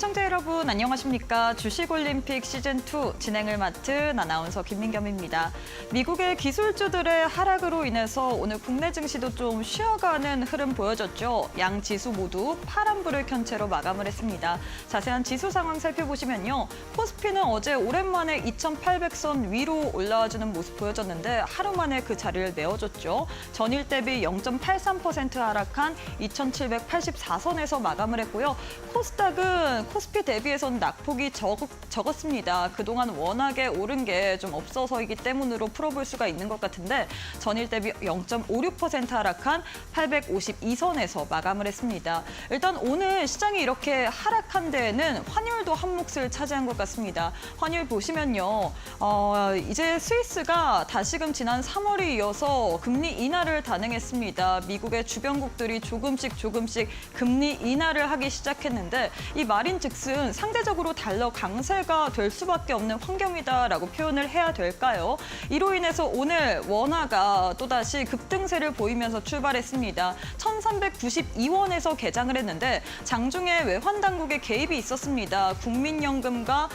시청자 여러분 안녕하십니까. 주식올림픽 시즌2 진행을 맡은 아나운서 김민겸입니다. 미국의 기술주들의 하락으로 인해서 오늘 국내 증시도 좀 쉬어가는 흐름 보여졌죠. 양 지수 모두 파란불을 켠 채로 마감을 했습니다. 자세한 지수 상황 살펴보시면요. 코스피는 어제 오랜만에 2,800선 위로 올라와주는 모습 보여졌는데 하루 만에 그 자리를 메워줬죠. 전일 대비 0.83% 하락한 2,784선에서 마감을 했고요. 코스닥은 코스피 대비해서는 낙폭이 적었습니다. 그동안 워낙에 오른 게 좀 없어서이기 때문으로 풀어볼 수가 있는 것 같은데 전일 대비 0.56% 하락한 852선에서 마감을 했습니다. 일단 오늘 시장이 이렇게 하락한 데에는 환율도 한 몫을 차지한 것 같습니다. 환율 보시면요. 이제 스위스가 다시금 지난 3월에 이어서 금리 인하를 단행했습니다. 미국의 주변국들이 조금씩 금리 인하를 하기 시작했는데 이 말인즉슨 상대적으로 달러 강세가 될 수밖에 없는 환경이다라고 표현을 해야 될까요? 이로 인해서 오늘 원화가 또다시 급등세를 보이면서 출발했습니다. 1,392원에서 개장을 했는데 장중에 외환 당국의 개입이 있었습니다. 국민연금과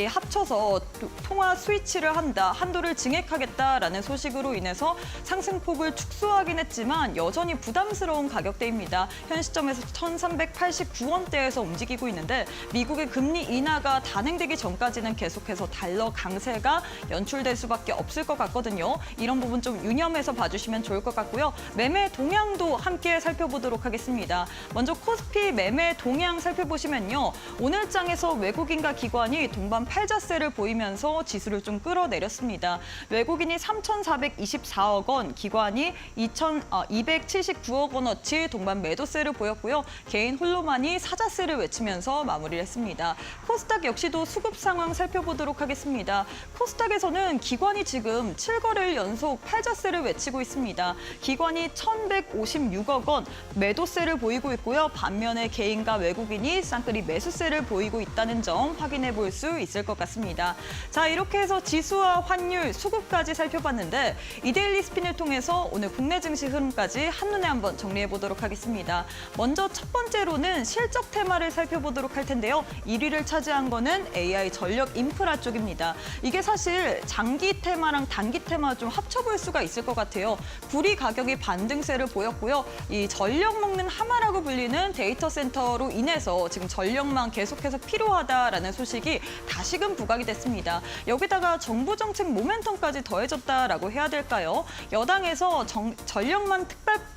합쳐서 통화 스위치를 한다, 한도를 증액하겠다라는 소식으로 인해서 상승폭을 축소하긴 했지만 여전히 부담스러운 가격대입니다. 현 시점에서 1,389원대에서 움직이고 있는데 미국의 금리 인하가 단행되기 전까지는 계속해서 달러 강세가 연출될 수밖에 없을 것 같거든요. 이런 부분 좀 유념해서 봐주시면 좋을 것 같고요. 매매 동향도 함께 살펴보도록 하겠습니다. 먼저 코스피 매매 동향 살펴보시면요. 오늘 장에서 외국인과 기관이 동반 팔자세를 보이면서 지수를 좀 끌어내렸습니다. 외국인이 3,424억 원, 기관이 279억 원어치 동반 매도세를 보였고요. 개인 홀로만이 사자세를 외치면서 마무리를 했습니다. 코스닥 역시도 수급 상황 살펴보도록 하겠습니다. 코스닥에서는 기관이 지금 7거래일 연속 팔자세를 외치고 있습니다. 기관이 1,156억 원 매도세를 보이고 있고요. 반면에 개인과 외국인이 쌍끌이 매수세를 보이고 있다는 점 확인해 볼 수 있을 것 같습니다. 자, 이렇게 해서 지수와 환율, 수급까지 살펴봤는데 이데일리 스핀을 통해서 오늘 국내 증시 흐름까지 한눈에 한번 정리해 보도록 하겠습니다. 먼저 첫 번째로는 실적 테마를 살펴보도록 할 텐데요. 1위를 차지한 거는 AI 전력 인프라 쪽입니다. 이게 사실 장기 테마랑 단기 테마 좀 합쳐볼 수가 있을 것 같아요. 구리 가격이 반등세를 보였고요. 이 전력 먹는 하마라고 불리는 데이터 센터로 인해서 지금 전력만 계속해서 필요하다라는 소식이 다시금 부각이 됐습니다. 여기다가 정부 정책 모멘텀까지 더해졌다라고 해야 될까요? 여당에서 전력만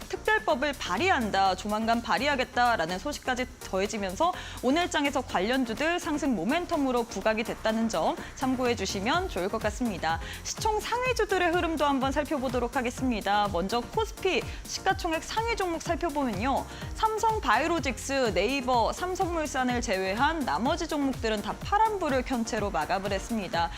특별법을 발의한다, 조만간 발의하겠다라는 소식까지 더해지면서 오늘 장에서 관련주들 상승 모멘텀으로 부각이 됐다는 점 참고해 주시면 좋을 것 같습니다. 시총 상위주들의 흐름도 한번 살펴보도록 하겠습니다. 먼저 코스피 시가총액 상위 종목 살펴보면요. 삼성바이오로직스, 네이버, 삼성물산을 제외한 나머지 종목들은 다 파란불을 켠 채로 마감을 했습니다.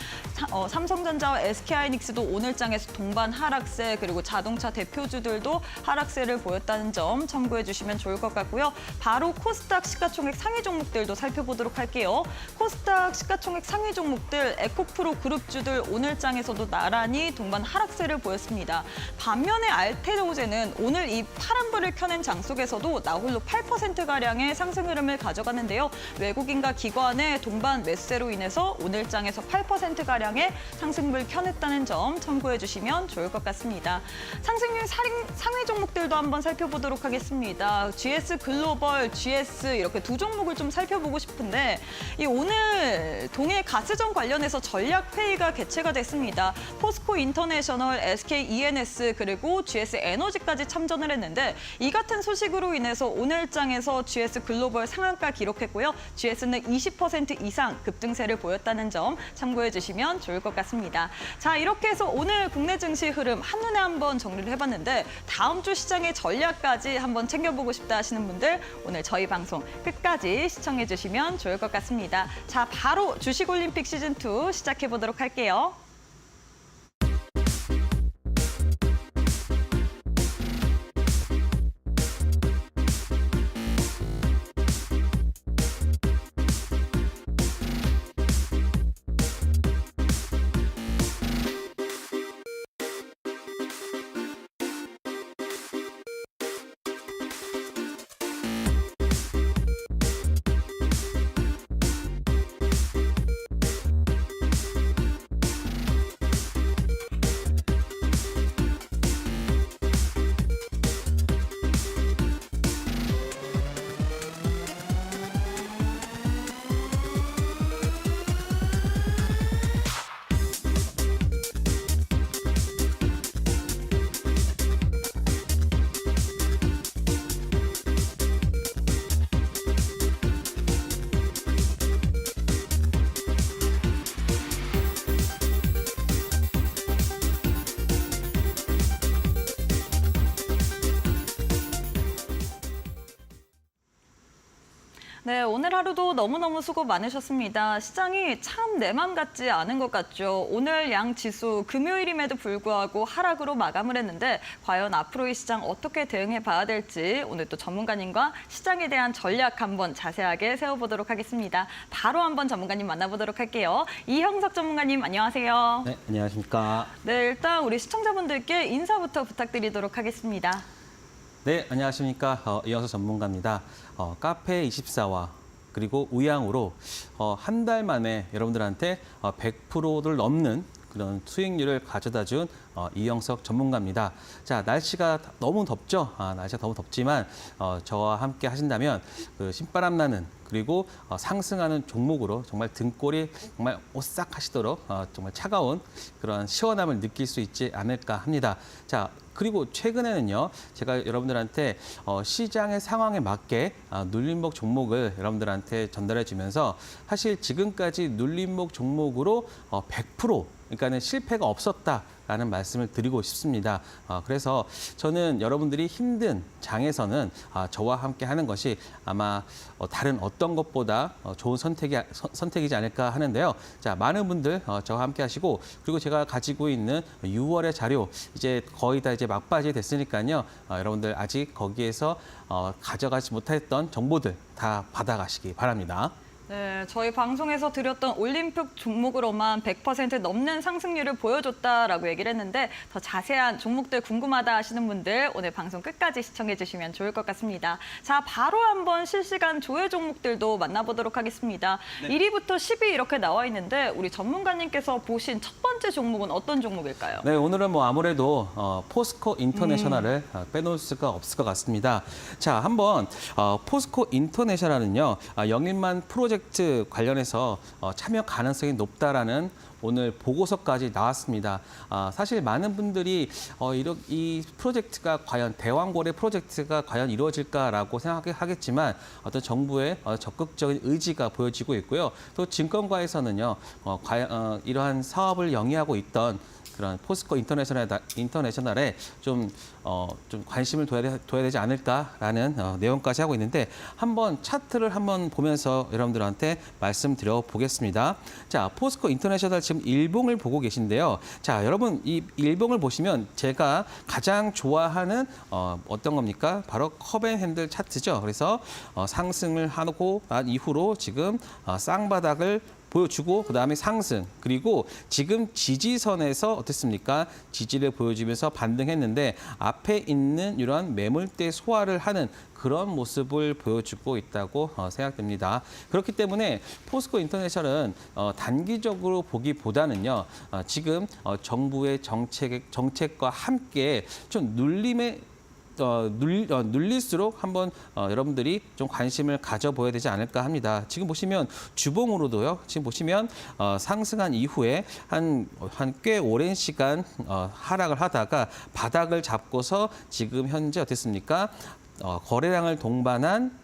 삼성전자와 SK하이닉스도 오늘 장에서 동반 하락세, 그리고 자동차 대표주들도 하락세를 보였다는 점 참고해 주시면 좋을 것 같고요. 바로 코스닥 시가총액 상위 종목들도 살펴보도록 할게요. 코스닥 시가총액 상위 종목들, 에코프로 그룹주들 오늘 장에서도 나란히 동반 하락세를 보였습니다. 반면에 알테오제는 오늘 이 파란불을 켜낸 장 속에서도 나홀로 8%가량의 상승 흐름을 가져가는데요. 외국인과 기관의 동반 매수세로 인해서 오늘 장에서 8%가량의 상승을 켜냈다는 점 참고해 주시면 좋을 것 같습니다. 상승률 상위 종목들도 한번 살펴보도록 하겠습니다. GS 글로벌, GS 이렇게 두 종목을 좀 살펴보고 싶은데 오늘 동해 가스전 관련해서 전략회의가 개최가 됐습니다. 포스코 인터내셔널, SK E&S 그리고 GS 에너지까지 참전을 했는데 이 같은 소식으로 인해서 오늘 장에서 GS 글로벌 상한가 기록했고요. GS는 20% 이상 급등세를 보였다는 점 참고해 주시면 좋을 것 같습니다. 자, 이렇게 해서 오늘 국내 증시 흐름 한눈에 한번 정리를 해봤는데 다음 주 시장의 전략까지 한번 챙겨보고 싶다 하시는 분들 오늘 저희 방송 끝까지 시청해 주시면 좋을 것 같습니다. 자, 바로 주식올림픽 시즌2 시작해 보도록 할게요. 네, 오늘 하루도 너무너무 수고 많으셨습니다. 시장이 참 내 맘 같지 않은 것 같죠. 오늘 양 지수 금요일임에도 불구하고 하락으로 마감을 했는데 과연 앞으로 이 시장 어떻게 대응해 봐야 될지 오늘 또 전문가님과 시장에 대한 전략 한번 자세하게 세워보도록 하겠습니다. 바로 한번 전문가님 만나보도록 할게요. 이형석 전문가님 안녕하세요. 네, 안녕하십니까. 네, 일단 우리 시청자분들께 인사부터 부탁드리도록 하겠습니다. 네, 안녕하십니까. 이형석 전문가입니다. 카페24와 그리고 우양으로 한 달 만에 여러분들한테 100%를 넘는 그런 수익률을 가져다 준 이형석 전문가입니다. 자, 날씨가 너무 덥죠? 날씨가 너무 덥지만 저와 함께 하신다면 그 신바람 나는 그리고 상승하는 종목으로 정말 등골이 정말 오싹하시도록 정말 차가운 그런 시원함을 느낄 수 있지 않을까 합니다. 자, 그리고 최근에는요, 제가 여러분들한테 시장의 상황에 맞게 눌림목 종목을 여러분들한테 전달해 주면서 사실 지금까지 눌림목 종목으로 100% 그러니까는 실패가 없었다라는 말씀을 드리고 싶습니다. 그래서 저는 여러분들이 힘든 장에서는 저와 함께 하는 것이 아마 다른 어떤 것보다 좋은 선택이지 않을까 하는데요. 자, 많은 분들 저와 함께 하시고 그리고 제가 가지고 있는 6월의 자료 이제 거의 다 이제 막바지 됐으니까요. 여러분들 아직 거기에서 가져가지 못했던 정보들 다 받아가시기 바랍니다. 네, 저희 방송에서 드렸던 올림픽 종목으로만 100% 넘는 상승률을 보여줬다라고 얘기를 했는데 더 자세한 종목들 궁금하다 하시는 분들 오늘 방송 끝까지 시청해 주시면 좋을 것 같습니다. 자, 바로 한번 실시간 조회 종목들도 만나보도록 하겠습니다. 네. 1위부터 10위 이렇게 나와 있는데 우리 전문가님께서 보신 첫 번째 종목은 어떤 종목일까요? 네, 오늘은 뭐 아무래도 포스코 인터내셔널을 빼놓을 수가 없을 것 같습니다. 자, 한번 포스코 인터내셔널은요, 영일만 프로젝트 관련해서 참여 가능성이 높다라는 오늘 보고서까지 나왔습니다. 사실 많은 분들이 이 프로젝트가 과연 대왕고래 프로젝트가 과연 이루어질까라고 생각하겠지만 어떤 정부의 적극적인 의지가 보여지고 있고요. 또 증권가에서는요, 과연 이러한 사업을 영위하고 있던 그런 포스코 인터내셔널에 좀 관심을 둬야 되지 않을까라는 내용까지 하고 있는데 한번 차트를 한번 보면서 여러분들한테 말씀드려 보겠습니다. 자, 포스코 인터내셔널 지금 일봉을 보고 계신데요. 자, 여러분 이 일봉을 보시면 제가 가장 좋아하는 어떤 겁니까? 바로 컵앤핸들 차트죠. 그래서 상승을 하고 난 이후로 지금 쌍바닥을 보여주고 그다음에 상승 그리고 지금 지지선에서 어땠습니까? 지지를 보여주면서 반등했는데 앞에 있는 이런 매물대 소화를 하는 그런 모습을 보여주고 있다고 생각됩니다. 그렇기 때문에 포스코 인터내셔널은 단기적으로 보기보다는요, 지금 정부의 정책과 함께 좀 눌릴수록 한번 여러분들이 좀 관심을 가져보여야 되지 않을까 합니다. 지금 보시면 주봉으로도요. 지금 보시면 상승한 이후에 한 꽤 오랜 시간 하락을 하다가 바닥을 잡고서 지금 현재 어땠습니까? 거래량을 동반한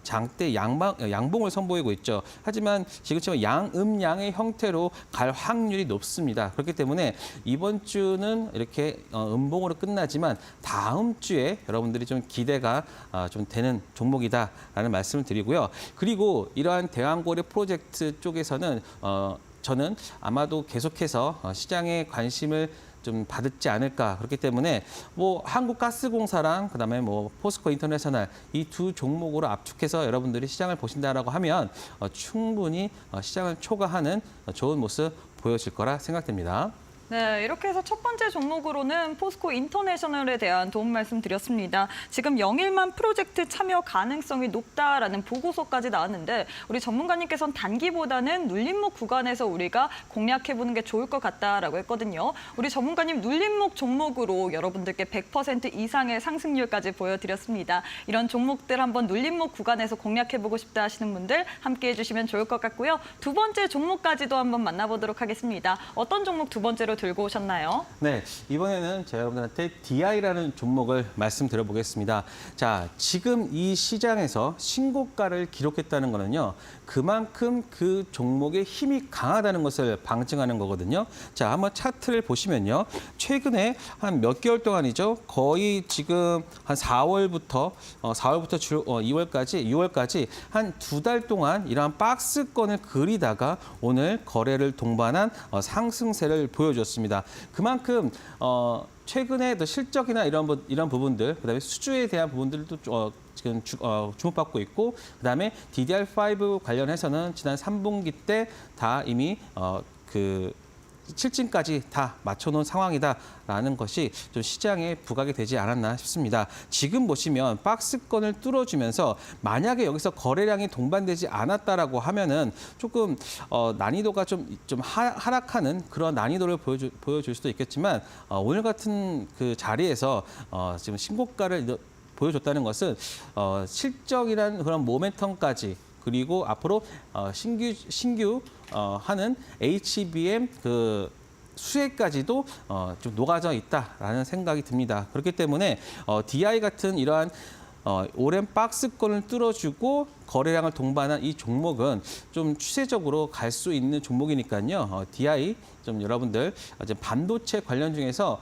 장대 양봉을 선보이고 있죠. 하지만 지금처럼 양음양의 형태로 갈 확률이 높습니다. 그렇기 때문에 이번 주는 이렇게 음봉으로 끝나지만 다음 주에 여러분들이 좀 기대가 좀 되는 종목이다라는 말씀을 드리고요. 그리고 이러한 대왕고래 프로젝트 쪽에서는 저는 아마도 계속해서 시장에 관심을 좀 받지 않을까. 그렇기 때문에 뭐 한국가스공사랑 그다음에 뭐 포스코 인터내셔널 이 두 종목으로 압축해서 여러분들이 시장을 보신다라고 하면 충분히 시장을 초과하는 좋은 모습 보여질 거라 생각됩니다. 네, 이렇게 해서 첫 번째 종목으로는 포스코 인터내셔널에 대한 도움 말씀 드렸습니다. 지금 영일만 프로젝트 참여 가능성이 높다라는 보고서까지 나왔는데 우리 전문가님께서는 단기보다는 눌림목 구간에서 우리가 공략해보는 게 좋을 것 같다라고 했거든요. 우리 전문가님 눌림목 종목으로 여러분들께 100% 이상의 상승률까지 보여드렸습니다. 이런 종목들 한번 눌림목 구간에서 공략해보고 싶다 하시는 분들 함께해 주시면 좋을 것 같고요. 두 번째 종목까지도 한번 만나보도록 하겠습니다. 어떤 종목 두 번째로 들고 오셨나요? 네, 이번에는 제가 여러분들한테 DI라는 종목을 말씀드려보겠습니다. 자, 지금 이 시장에서 신고가를 기록했다는 거는요, 그만큼 그 종목의 힘이 강하다는 것을 방증하는 거거든요. 자, 한번 차트를 보시면요. 최근에 한 몇 개월 동안이죠. 거의 지금 한 4월부터 2월까지, 6월까지 한 2달 동안 이러한 박스권을 그리다가 오늘 거래를 동반한 상승세를 보여줬습니다. 그만큼 최근에 더 실적이나 이런 부분들, 그다음에 수주에 대한 부분들도 지금 주목받고 있고, 그다음에 DDR5 관련해서는 지난 3분기 때 다 이미 그 실증까지 다 맞춰놓은 상황이다라는 것이 좀 시장에 부각이 되지 않았나 싶습니다. 지금 보시면 박스권을 뚫어주면서 만약에 여기서 거래량이 동반되지 않았다라고 하면은 조금 난이도가 좀 하락하는 그런 난이도를 보여줄 수도 있겠지만 오늘 같은 그 자리에서 지금 신고가를 보여줬다는 것은 실적이란 그런 모멘텀까지 그리고 앞으로 신규 하는 HBM 그 수혜까지도 좀 녹아져 있다라는 생각이 듭니다. 그렇기 때문에 DI 같은 이러한 오랜 박스권을 뚫어주고 거래량을 동반한 이 종목은 좀 추세적으로 갈 수 있는 종목이니까요. DI 좀 여러분들 반도체 관련 중에서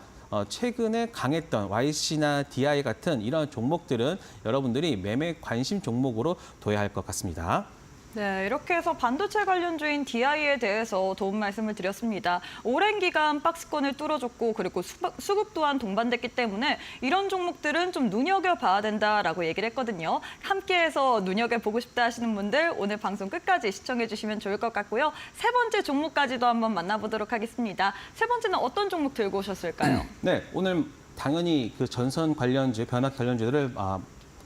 최근에 강했던 YC나 DI 같은 이런 종목들은 여러분들이 매매 관심 종목으로 둬야 할 것 같습니다. 네, 이렇게 해서 반도체 관련주인 DI에 대해서 도움 말씀을 드렸습니다. 오랜 기간 박스권을 뚫어줬고 그리고 수급 또한 동반됐기 때문에 이런 종목들은 좀 눈여겨봐야 된다라고 얘기를 했거든요. 함께해서 눈여겨보고 싶다 하시는 분들 오늘 방송 끝까지 시청해 주시면 좋을 것 같고요. 세 번째 종목까지도 한번 만나보도록 하겠습니다. 세 번째는 어떤 종목 들고 오셨을까요? 네, 오늘 당연히 그 전선 관련주, 변압 관련주들을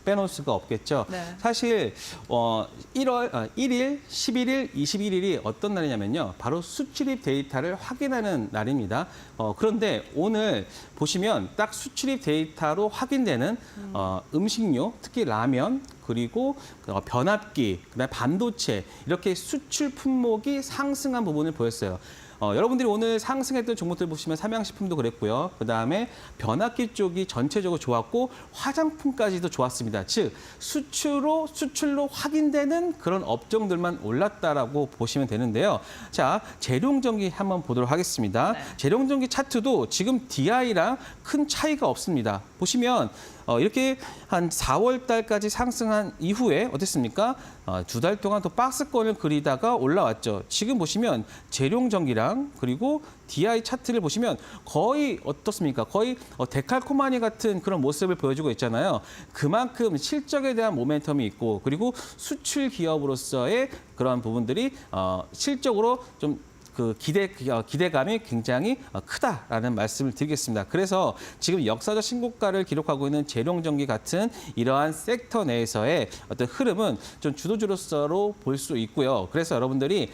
빼놓을 수가 없겠죠. 네. 사실 1일, 11일, 21일이 어떤 날이냐면요. 바로 수출입 데이터를 확인하는 날입니다. 그런데 오늘 보시면 딱 수출입 데이터로 확인되는 음식료, 특히 라면, 그리고 변압기, 그다음에 반도체 이렇게 수출 품목이 상승한 부분을 보였어요. 여러분들이 오늘 상승했던 종목들 보시면 삼양식품도 그랬고요. 그다음에 변압기 쪽이 전체적으로 좋았고 화장품까지도 좋았습니다. 즉 수출로 확인되는 그런 업종들만 올랐다라고 보시면 되는데요. 자, 재룡전기 한번 보도록 하겠습니다. 네. 재룡전기 차트도 지금 DI랑 큰 차이가 없습니다. 보시면 이렇게 한 4월 달까지 상승한 이후에 어땠습니까? 2달 동안 또 박스권을 그리다가 올라왔죠. 지금 보시면 재룡전기랑 그리고 DI 차트를 보시면 거의 어떻습니까? 거의 데칼코마니 같은 그런 모습을 보여주고 있잖아요. 그만큼 실적에 대한 모멘텀이 있고 그리고 수출 기업으로서의 그런 부분들이 실적으로 좀 그 기대감이 굉장히 크다라는 말씀을 드리겠습니다. 그래서 지금 역사적 신고가를 기록하고 있는 재룡전기 같은 이러한 섹터 내에서의 어떤 흐름은 좀 주도주로서로 볼 수 있고요. 그래서 여러분들이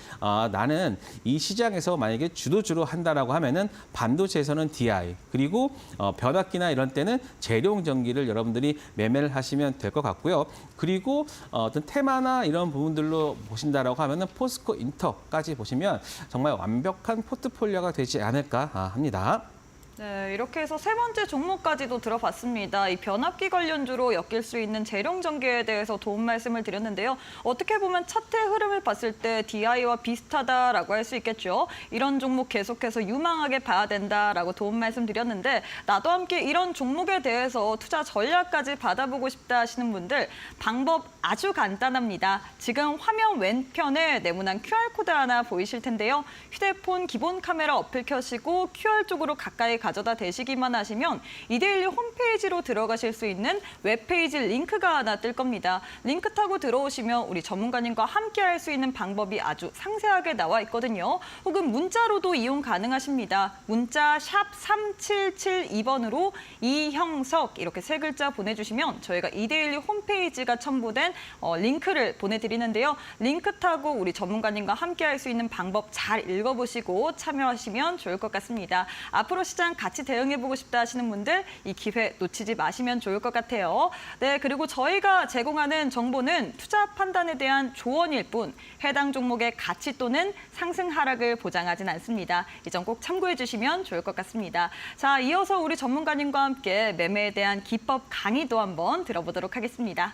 나는 이 시장에서 만약에 주도주로 한다라고 하면은 반도체에서는 DI 그리고 변압기나 이런 때는 재룡전기를 여러분들이 매매를 하시면 될 것 같고요. 그리고 어떤 테마나 이런 부분들로 보신다라고 하면은 포스코 인터까지 보시면 정말 완벽한 포트폴리오가 되지 않을까 합니다. 네, 이렇게 해서 세 번째 종목까지도 들어봤습니다. 이 변압기 관련주로 엮일 수 있는 재룡전기에 대해서 도움 말씀을 드렸는데요. 어떻게 보면 차트의 흐름을 봤을 때 DI와 비슷하다라고 할 수 있겠죠. 이런 종목 계속해서 유망하게 봐야 된다라고 도움 말씀 드렸는데 나도 함께 이런 종목에 대해서 투자 전략까지 받아보고 싶다 하시는 분들 방법 아주 간단합니다. 지금 화면 왼편에 네모난 QR코드 하나 보이실 텐데요. 휴대폰 기본 카메라 어플 켜시고 QR 쪽으로 가까이 가져다 대시기만 하시면 이데일리 홈페이지로 들어가실 수 있는 웹페이지 링크가 하나 뜰 겁니다. 링크 타고 들어오시면 우리 전문가님과 함께 할 수 있는 방법이 아주 상세하게 나와 있거든요. 혹은 문자로도 이용 가능하십니다. 문자 샵 3772번으로 이형석 이렇게 세 글자 보내주시면 저희가 이데일리 홈페이지가 첨부된 링크를 보내드리는데요. 링크 타고 우리 전문가님과 함께 할 수 있는 방법 잘 읽어보시고 참여하시면 좋을 것 같습니다. 앞으로 시장 시장 같이 대응해보고 싶다 하시는 분들 이 기회 놓치지 마시면 좋을 것 같아요. 네, 그리고 저희가 제공하는 정보는 투자 판단에 대한 조언일 뿐 해당 종목의 가치 또는 상승 하락을 보장하진 않습니다. 이 점 꼭 참고해 주시면 좋을 것 같습니다. 자, 이어서 우리 전문가님과 함께 매매에 대한 기법 강의도 한번 들어보도록 하겠습니다.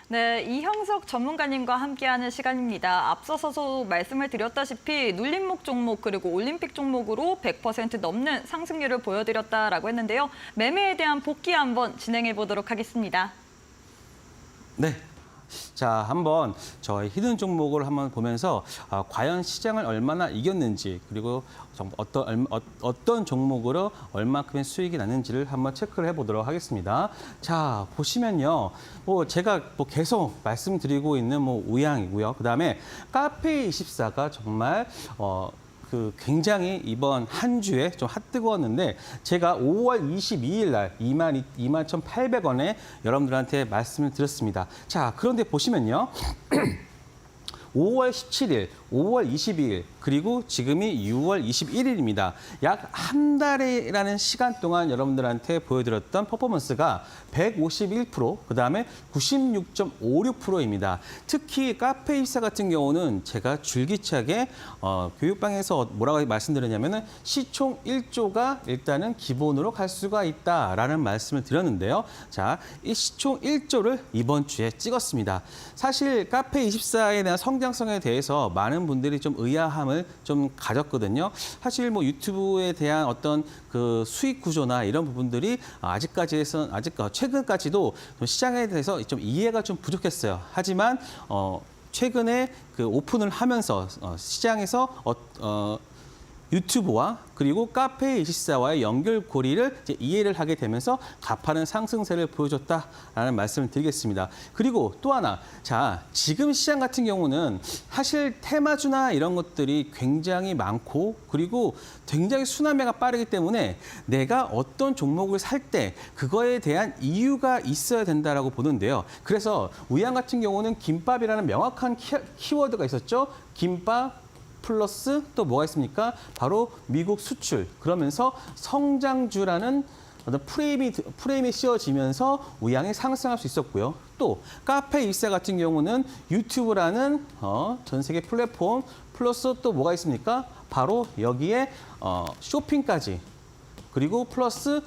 네, 이형석 전문가님과 함께하는 시간입니다. 앞서서도 말씀을 드렸다시피 눌림목 종목 그리고 올림픽 종목으로 100% 넘는 상승률을 보여드렸다라고 했는데요. 매매에 대한 복귀 한번 진행해 보도록 하겠습니다. 네. 자, 한번 저희 히든 종목을 한번 보면서 과연 시장을 얼마나 이겼는지 그리고 어떤 종목으로 얼마큼의 수익이 났는지를 한번 체크를 해보도록 하겠습니다. 자, 보시면요. 제가 계속 말씀드리고 있는 우양이고요. 그다음에 카페24가 정말 굉장히 이번 한 주에 좀 핫뜨거웠는데 제가 5월 22일 날 21,800원에 여러분들한테 말씀을 드렸습니다. 자, 그런데 보시면요. 5월 17일, 5월 22일, 그리고 지금이 6월 21일입니다. 약 한 달이라는 시간 동안 여러분들한테 보여드렸던 퍼포먼스가 151%, 그다음에 96.56%입니다. 특히 카페24 같은 경우는 제가 줄기차게 교육방에서 뭐라고 말씀드렸냐면은 시총 1조가 일단은 기본으로 갈 수가 있다라는 말씀을 드렸는데요. 자, 이 시총 1조를 이번 주에 찍었습니다. 사실 카페24에 대한 성장성에 대해서 많은 분들이 좀 의아함을 좀 가졌거든요. 사실 유튜브에 대한 어떤 그 수익 구조나 이런 부분들이 최근까지도 시장에 대해서 좀 이해가 좀 부족했어요. 하지만 최근에 그 오픈을 하면서 시장에서 유튜브와 그리고 카페24와의 연결고리를 이해를 하게 되면서 가파른 상승세를 보여줬다라는 말씀을 드리겠습니다. 그리고 또 하나, 자, 지금 시장 같은 경우는 사실 테마주나 이런 것들이 굉장히 많고 그리고 굉장히 순환매가 빠르기 때문에 내가 어떤 종목을 살 때 그거에 대한 이유가 있어야 된다라고 보는데요. 그래서 우양 같은 경우는 김밥이라는 명확한 키워드가 있었죠. 김밥 플러스 또 뭐가 있습니까? 바로 미국 수출. 그러면서 성장주라는 어떤 프레임이 씌워지면서 우양이 상승할 수 있었고요. 또 카페24 같은 경우는 유튜브라는 전 세계 플랫폼 플러스 또 뭐가 있습니까? 바로 여기에 쇼핑까지. 그리고 플러스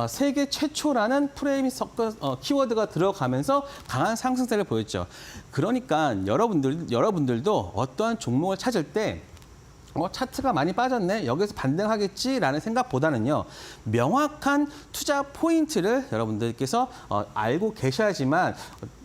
세계 최초라는 키워드가 들어가면서 강한 상승세를 보였죠. 그러니까 여러분들도 어떠한 종목을 찾을 때 차트가 많이 빠졌네, 여기서 반등하겠지라는 생각보다는요. 명확한 투자 포인트를 여러분들께서 알고 계셔야지만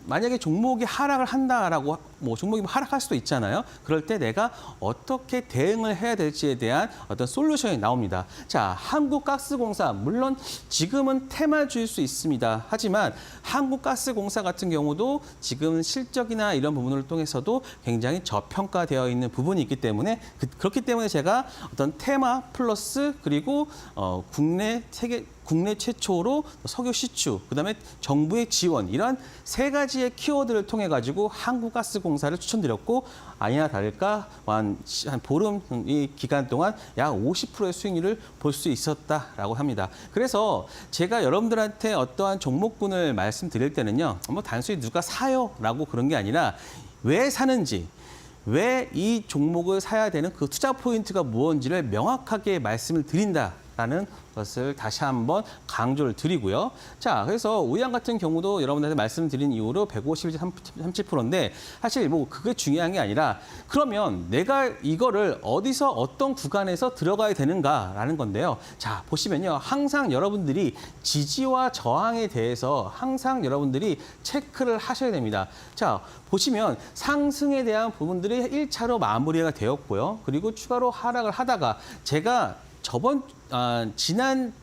만약에 종목이 하락을 한다라고 뭐 종목이 하락할 수도 있잖아요. 그럴 때 내가 어떻게 대응을 해야 될지에 대한 어떤 솔루션이 나옵니다. 자, 한국가스공사 물론 지금은 테마주일 수 있습니다. 하지만 한국가스공사 같은 경우도 지금 실적이나 이런 부분을 통해서도 굉장히 저평가되어 있는 부분이 있기 때문에 그렇기 때문에 제가 어떤 테마 플러스 그리고 국내 최초로 석유 시추, 그다음에 정부의 지원 이런 세 가지의 키워드를 통해 가지고 한국가스공사를 추천드렸고 아니나 다를까 한 보름 이 기간 동안 약 50%의 수익률을 볼 수 있었다라고 합니다. 그래서 제가 여러분들한테 어떠한 종목군을 말씀드릴 때는요, 뭐 단순히 누가 사요라고 그런 게 아니라 왜 사는지. 왜 이 종목을 사야 되는 그 투자 포인트가 무엇인지를 명확하게 말씀을 드린다라는 것을 다시 한번 강조를 드리고요. 자, 그래서 우양 같은 경우도 여러분들한테 말씀드린 이후로 150에서 30%인데 사실 뭐 그게 중요한 게 아니라 그러면 내가 이거를 어디서 어떤 구간에서 들어가야 되는가라는 건데요. 자, 보시면요. 항상 여러분들이 지지와 저항에 대해서 항상 여러분들이 체크를 하셔야 됩니다. 자, 보시면 상승에 대한 부분들이 1차로 마무리가 되었고요. 그리고 추가로 하락을 하다가 제가 지난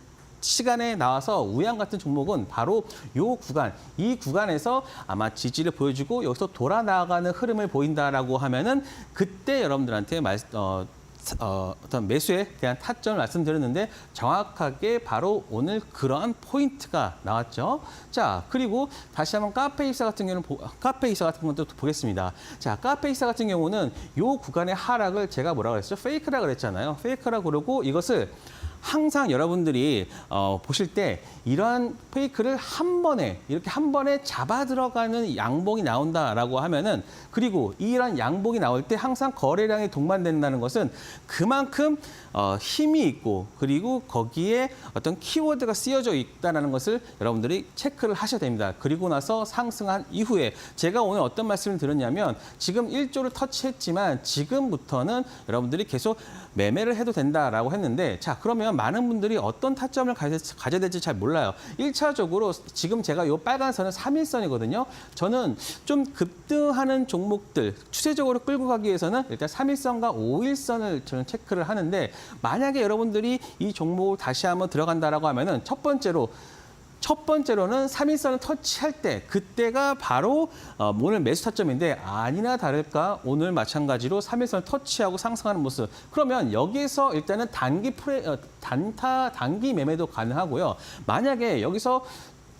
시간에 나와서 우양 같은 종목은 바로 이 구간에서 아마 지지를 보여주고 여기서 돌아 나가는 흐름을 보인다라고 하면은 그때 여러분들한테 어떤 매수에 대한 타점을 말씀드렸는데 정확하게 바로 오늘 그러한 포인트가 나왔죠. 자, 그리고 다시 한번 카페이사 같은 것도 보겠습니다. 자, 카페이사 같은 경우는 이 구간의 하락을 제가 뭐라고 그랬죠? 페이크라 그랬잖아요. 페이크라 그러고 이것을 항상 여러분들이 보실 때 이러한 페이크를 이렇게 한 번에 잡아 들어가는 양봉이 나온다라고 하면은 그리고 이러한 양봉이 나올 때 항상 거래량이 동반된다는 것은 그만큼 힘이 있고 그리고 거기에 어떤 키워드가 쓰여져 있다는 것을 여러분들이 체크를 하셔야 됩니다. 그리고 나서 상승한 이후에 제가 오늘 어떤 말씀을 드렸냐면 지금 1조를 터치했지만 지금부터는 여러분들이 계속 매매를 해도 된다라고 했는데 자, 그러면 많은 분들이 어떤 타점을 가져야 될지 잘 몰라요. 1차적으로 지금 제가 이 빨간 선은 3일선이거든요. 저는 좀 급등하는 종목들 추세적으로 끌고 가기 위해서는 일단 3일선과 5일선을 저는 체크를 하는데 만약에 여러분들이 이 종목을 다시 한번 들어간다라고 하면은 첫 번째로는 3일선을 터치할 때 그때가 바로 오늘 매수 타점인데 아니나 다를까 오늘 마찬가지로 3일선을 터치하고 상승하는 모습. 그러면 여기서 일단은 단기 매매도 가능하고요. 만약에 여기서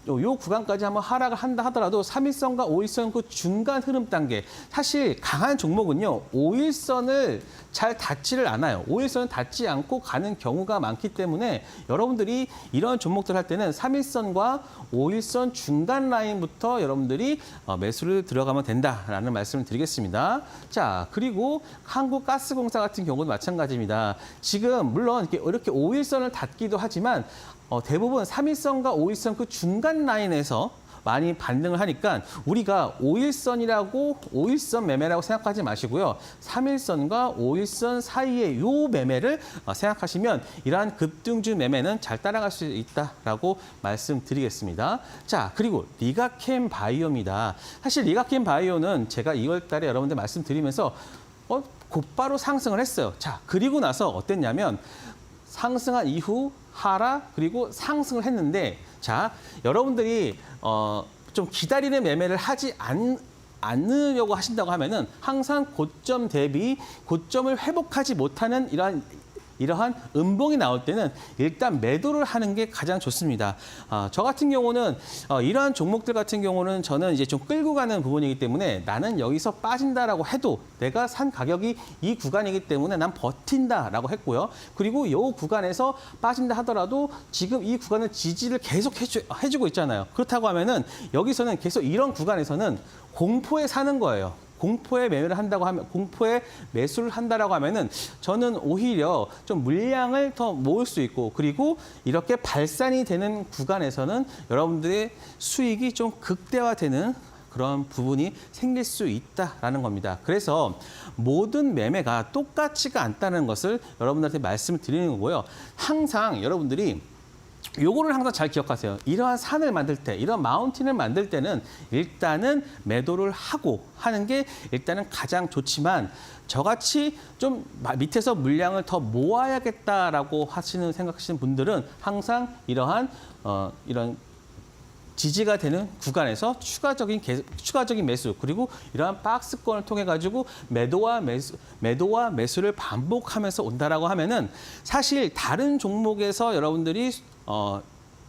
요 구간까지 한번 하락을 한다 하더라도 3일선과 5일선 그 중간 흐름 단계 사실 강한 종목은요 5일선을 잘 닿지를 않아요. 5일선은 닿지 않고 가는 경우가 많기 때문에 여러분들이 이런 종목들 할 때는 3일선과 5일선 중간 라인부터 여러분들이 매수를 들어가면 된다라는 말씀을 드리겠습니다. 자, 그리고 한국가스공사 같은 경우도 마찬가지입니다. 지금 물론 이렇게 5일선을 닿기도 하지만 대부분 3일선과 5일선 그 중간 라인에서 많이 반등을 하니까 우리가 5일선 매매라고 생각하지 마시고요. 3일선과 5일선 사이의 요 매매를 생각하시면 이러한 급등주 매매는 잘 따라갈 수 있다라고 말씀드리겠습니다. 자, 그리고 리가캠 바이오입니다. 사실 리가캠 바이오는 제가 2월 달에 여러분들 말씀드리면서 곧바로 상승을 했어요. 자, 그리고 나서 어땠냐면 상승한 이후 하락 그리고 상승을 했는데 자, 여러분들이 좀 기다리는 매매를 하지 않으려고 하신다고 하면은 항상 고점 대비 고점을 회복하지 못하는 이러한 음봉이 나올 때는 일단 매도를 하는 게 가장 좋습니다. 저 같은 경우는 이러한 종목들 같은 경우는 저는 이제 좀 끌고 가는 부분이기 때문에 나는 여기서 빠진다라고 해도 내가 산 가격이 이 구간이기 때문에 난 버틴다라고 했고요. 그리고 이 구간에서 빠진다 하더라도 지금 이 구간은 지지를 계속 해주고 있잖아요. 그렇다고 하면은 여기서는 계속 이런 구간에서는 공포에 사는 거예요. 공포에 매수를 한다라고 하면은 저는 오히려 좀 물량을 더 모을 수 있고 그리고 이렇게 발산이 되는 구간에서는 여러분들의 수익이 좀 극대화되는 그런 부분이 생길 수 있다라는 겁니다. 그래서 모든 매매가 똑같지가 않다는 것을 여러분들한테 말씀을 드리는 거고요. 항상 여러분들이 요거를 항상 잘 기억하세요. 이러한 산을 만들 때, 이런 마운틴을 만들 때는 일단은 매도를 하고 하는 게 일단은 가장 좋지만 저같이 좀 밑에서 물량을 더 모아야겠다라고 생각하시는 분들은 항상 이러한 이런 지지가 되는 구간에서 추가적인 매수 그리고 이러한 박스권을 통해 가지고 매도와 매수를 반복하면서 온다라고 하면은 사실 다른 종목에서 여러분들이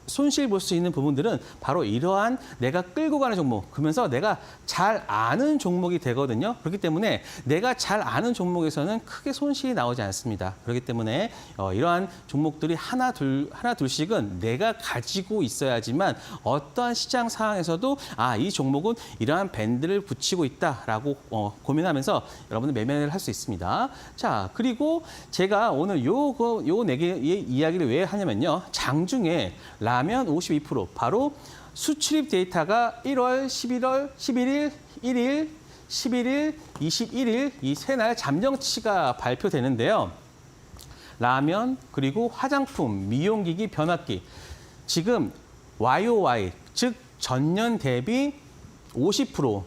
손실 볼 수 있는 부분들은 바로 이러한 내가 끌고 가는 종목, 그러면서 내가 잘 아는 종목이 되거든요. 그렇기 때문에 내가 잘 아는 종목에서는 크게 손실이 나오지 않습니다. 그렇기 때문에 이러한 종목들이 하나 둘씩은 내가 가지고 있어야지만 어떠한 시장 상황에서도 이 종목은 이러한 밴드를 붙이고 있다라고 고민하면서 여러분들 매매를 할 수 있습니다. 자, 그리고 제가 오늘 요 네 개의 이야기를 왜 하냐면요. 장중에 라면 52% 바로 수출입 데이터가 1월, 11월, 11일, 1일, 11일, 21일 이 세 날 잠정치가 발표되는데요. 라면 그리고 화장품, 미용기기, 변압기 지금 YOY 즉 전년 대비 50%,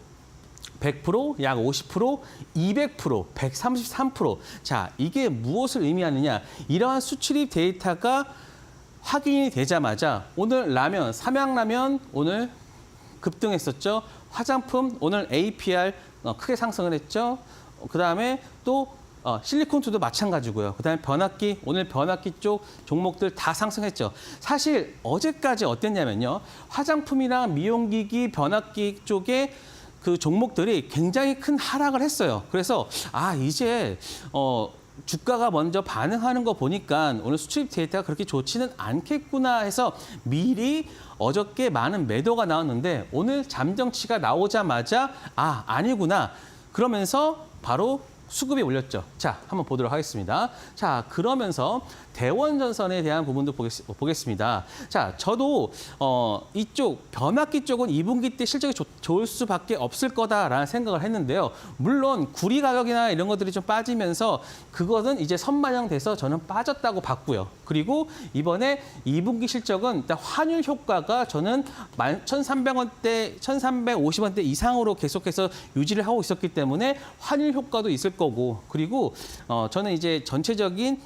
100%, 약 50%, 200%, 133%. 자, 이게 무엇을 의미하느냐? 이러한 수출입 데이터가 확인이 되자마자 오늘 라면, 삼양라면 오늘 급등했었죠. 화장품 오늘 APR 크게 상승을 했죠. 그다음에 또 실리콘투도 마찬가지고요. 그다음에 변압기, 오늘 변압기 쪽 종목들 다 상승했죠. 사실 어제까지 어땠냐면요. 화장품이랑 미용기기, 변압기 쪽에 그 종목들이 굉장히 큰 하락을 했어요. 그래서 이제 주가가 먼저 반응하는 거 보니까 오늘 수출입 데이터가 그렇게 좋지는 않겠구나 해서 미리 어저께 많은 매도가 나왔는데 오늘 잠정치가 나오자마자 아니구나 그러면서 바로 수급이 올렸죠. 자, 한번 보도록 하겠습니다. 자, 그러면서 대원전선에 대한 부분도 보겠습니다. 자, 저도 이쪽 변압기 쪽은 2분기 때 실적이 좋을 수밖에 없을 거다라는 생각을 했는데요. 물론 구리 가격이나 이런 것들이 좀 빠지면서 그것은 이제 선반영돼서 저는 빠졌다고 봤고요. 그리고 이번에 2분기 실적은 일단 환율 효과가 저는 1,300원대, 1,350원대 이상으로 계속해서 유지를 하고 있었기 때문에 환율 효과도 있을 거고 그리고 저는 이제 전체적인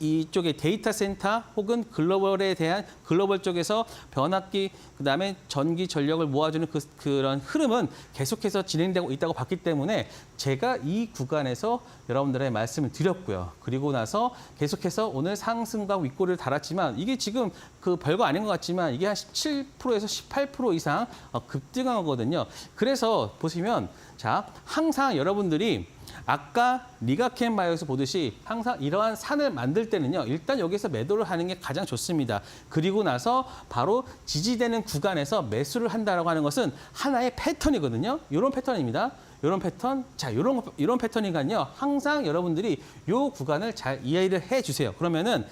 이쪽에 데이터 센터 혹은 글로벌에 대한 글로벌 쪽에서 변압기 그다음에 전기 전력을 모아주는 그런 흐름은 계속해서 진행되고 있다고 봤기 때문에 제가 이 구간에서 여러분들의 말씀을 드렸고요. 그리고 나서 계속해서 오늘 상승과 윗골을 달았지만 이게 지금 그 별거 아닌 것 같지만 이게 한 17%에서 18% 이상 급등한 거거든요. 그래서 보시면 자, 항상 여러분들이 아까 리가켄 바이오에서 보듯이 항상 이러한 산을 만들 때는요. 일단 여기서 매도를 하는 게 가장 좋습니다. 그리고 나서 바로 지지되는 구간에서 매수를 한다라고 하는 것은 하나의 패턴이거든요. 이런 패턴입니다. 이런 패턴, 자, 이런 패턴이니까요. 항상 여러분들이 이 구간을 잘 이해를 해주세요. 그러면은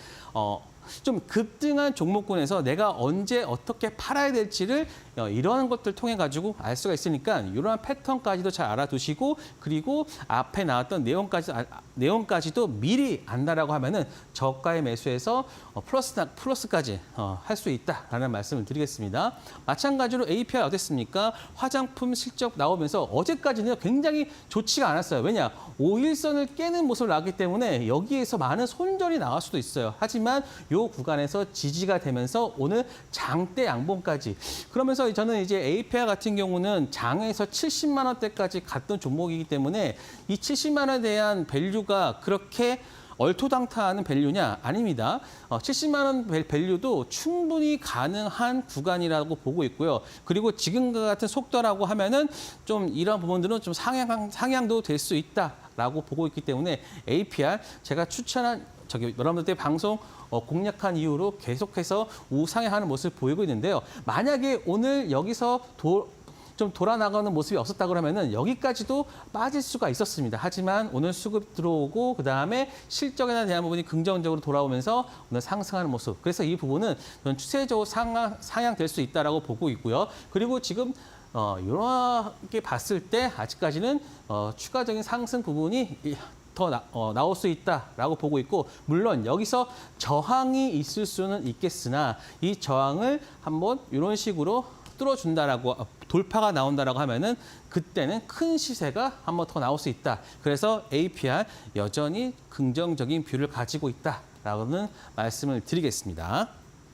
좀 급등한 종목군에서 내가 언제 어떻게 팔아야 될지를 이러한 것들 통해 가지고 알 수가 있으니까 이러한 패턴까지도 잘 알아두시고 그리고 앞에 나왔던 내용까지도 미리 안다라고 하면은 저가의 매수에서 플러스까지 할 수 있다라는 말씀을 드리겠습니다. 마찬가지로 API 어땠습니까? 화장품 실적 나오면서 어제까지는 굉장히 좋지가 않았어요. 왜냐? 5일선을 깨는 모습을 나왔기 때문에 여기에서 많은 손절이 나올 수도 있어요. 하지만 이 구간에서 지지가 되면서 오늘 장대 양봉까지 그러면서 저는 이제 API 같은 경우는 장에서 70만 원대까지 갔던 종목이기 때문에 이 70만 원에 대한 밸류가 그렇게 얼토당타하는 밸류냐? 아닙니다. 70만 원 밸류도 충분히 가능한 구간이라고 보고 있고요. 그리고 지금과 같은 속도라고 하면은 좀 이런 부분들은 좀 상향도 될 수 있다라고 보고 있기 때문에 APR 제가 추천한 여러분들 방송 공략한 이후로 계속해서 우상향하는 모습을 보이고 있는데요. 만약에 오늘 여기서 좀 돌아나가는 모습이 없었다 그러면은 여기까지도 빠질 수가 있었습니다. 하지만 오늘 수급 들어오고 그다음에 실적에 대한 부분이 긍정적으로 돌아오면서 오늘 상승하는 모습. 그래서 이 부분은 저는 추세적으로 상향될 수 있다라고 보고 있고요. 그리고 지금 이렇게 봤을 때 아직까지는 추가적인 상승 부분이 더 나올 수 있다라고 보고 있고, 물론 여기서 저항이 있을 수는 있겠으나 이 저항을 한번 이런 식으로 뚫어준다라고, 돌파가 나온다라고 하면은 그때는 큰 시세가 한번 더 나올 수 있다. 그래서 APR 여전히 긍정적인 뷰를 가지고 있다라고는 말씀을 드리겠습니다.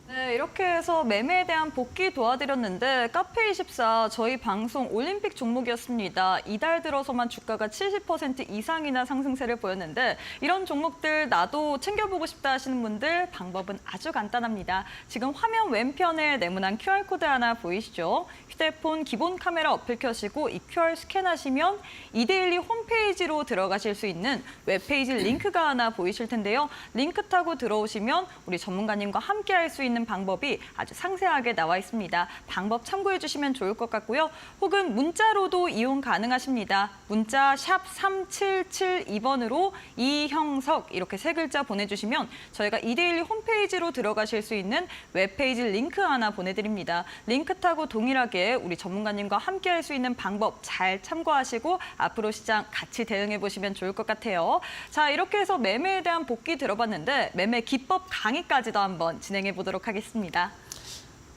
네, 이렇게 해서 매매에 대한 복귀 도와드렸는데 카페24 저희 방송 올림픽 종목이었습니다. 이달 들어서만 주가가 70% 이상이나 상승세를 보였는데 이런 종목들 나도 챙겨보고 싶다 하시는 분들 방법은 아주 간단합니다. 지금 화면 왼편에 네모난 QR코드 하나 보이시죠? 휴대폰 기본 카메라 어플 켜시고 이 QR 스캔하시면 이데일리 홈페이지로 들어가실 수 있는 웹페이지 링크가 하나 보이실 텐데요. 링크 타고 들어오시면 우리 전문가님과 함께 할 수 있는 방법이 아주 상세하게 나와 있습니다. 방법 참고해 주시면 좋을 것 같고요. 혹은 문자로도 이용 가능하십니다. 문자 샵 3772번으로 이형석 이렇게 세 글자 보내주시면 저희가 이데일리 홈페이지로 들어가실 수 있는 웹페이지 링크 하나 보내드립니다. 링크 타고 동일하게 우리 전문가님과 함께 할 수 있는 방법 잘 참고하시고 앞으로 시장 같이 대응해 보시면 좋을 것 같아요. 자, 이렇게 해서 매매에 대한 복귀 들어봤는데 매매 기법 강의까지도 한번 진행해 보도록 하겠습니다.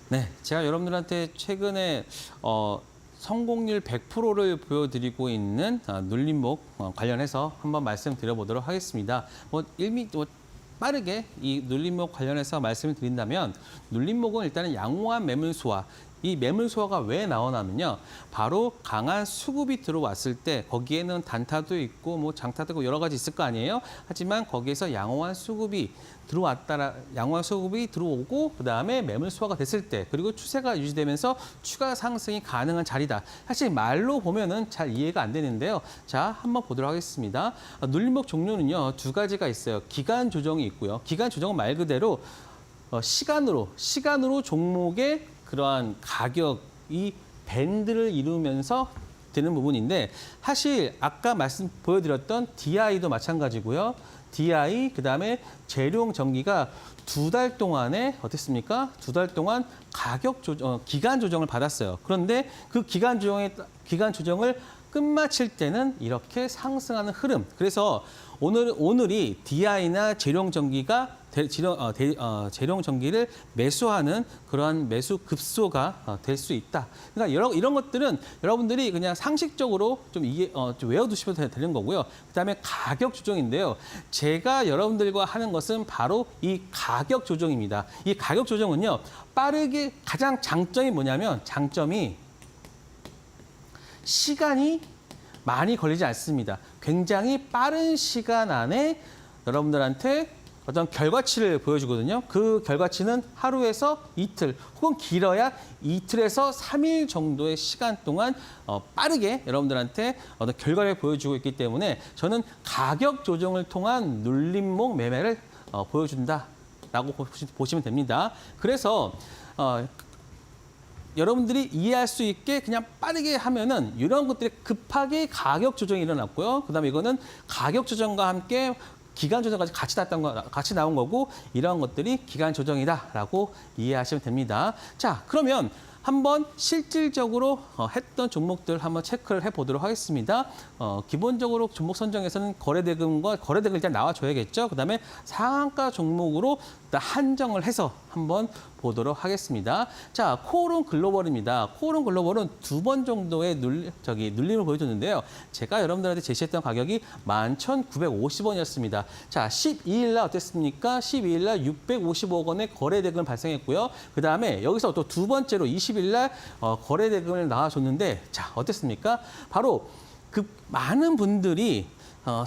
네, 제가 여러분들한테 최근에 성공률 100%를 보여드리고 있는 눌림목 관련해서 한번 말씀드려보도록 하겠습니다. 빠르게 이 눌림목 관련해서 말씀을 드린다면, 눌림목은 일단은 양호한 매물 소화. 이 매물 소화가 왜 나오냐면요, 바로 강한 수급이 들어왔을 때 거기에는 단타도 있고 뭐 장타도 있고 여러 가지 있을 거 아니에요. 하지만 거기에서 양호한 수급이 들어오고 그다음에 매물 소화가 됐을 때, 그리고 추세가 유지되면서 추가 상승이 가능한 자리다. 사실 말로 보면은 잘 이해가 안 되는데요. 자, 한번 보도록 하겠습니다. 눌림목 종류는요, 두 가지가 있어요. 기간 조정이 있고요. 기간 조정은 말 그대로 시간으로 종목의 그러한 가격이 밴드를 이루면서 되는 부분인데, 사실 아까 보여드렸던 DI도 마찬가지고요. DI, 그다음에 재룡 전기가 2달 동안에 어땠습니까? 2달 동안 기간 조정을 받았어요. 그런데 그 기간 조정을 끝마칠 때는 이렇게 상승하는 흐름. 그래서 오늘이 DI나 재룡 전기가 재룡 전기를 매수하는 그러한 매수 급소가 될 수 있다. 그러니까 이런 것들은 여러분들이 그냥 상식적으로 좀 외워두시면 되는 거고요. 그다음에 가격 조정인데요. 제가 여러분들과 하는 것은 바로 이 가격 조정입니다. 이 가격 조정은요, 가장 장점이 뭐냐면, 장점이 시간이 많이 걸리지 않습니다. 굉장히 빠른 시간 안에 여러분들한테 어떤 결과치를 보여주거든요. 그 결과치는 하루에서 이틀, 혹은 길어야 이틀에서 3일 정도의 시간 동안 빠르게 여러분들한테 어떤 결과를 보여주고 있기 때문에 저는 가격 조정을 통한 눌림목 매매를 보여준다라고 보시면 됩니다. 그래서 여러분들이 이해할 수 있게 그냥 빠르게 하면은 이런 것들이 급하게 가격 조정이 일어났고요. 그다음에 이거는 가격 조정과 함께 기간 조정까지 같이 나온 거고, 이런 것들이 기간 조정이다라고 이해하시면 됩니다. 자, 그러면 한번 실질적으로 했던 종목들 한번 체크를 해보도록 하겠습니다. 기본적으로 종목 선정에서는 거래대금과 거래대금 일단 나와줘야겠죠. 그다음에 상한가 종목으로 한정을 해서 한번 보도록 하겠습니다. 자, 코오롱 글로벌입니다. 코오롱 글로벌은 2번 정도의 눌림을 보여줬는데요. 제가 여러분들한테 제시했던 가격이 11,950원이었습니다. 자, 12일 날 어땠습니까? 12일 날 650억 원의 거래대금을 발생했고요. 그다음에 여기서 또 두 번째로 20일 날 거래대금을 나와줬는데, 자, 어땠습니까? 바로 그 많은 분들이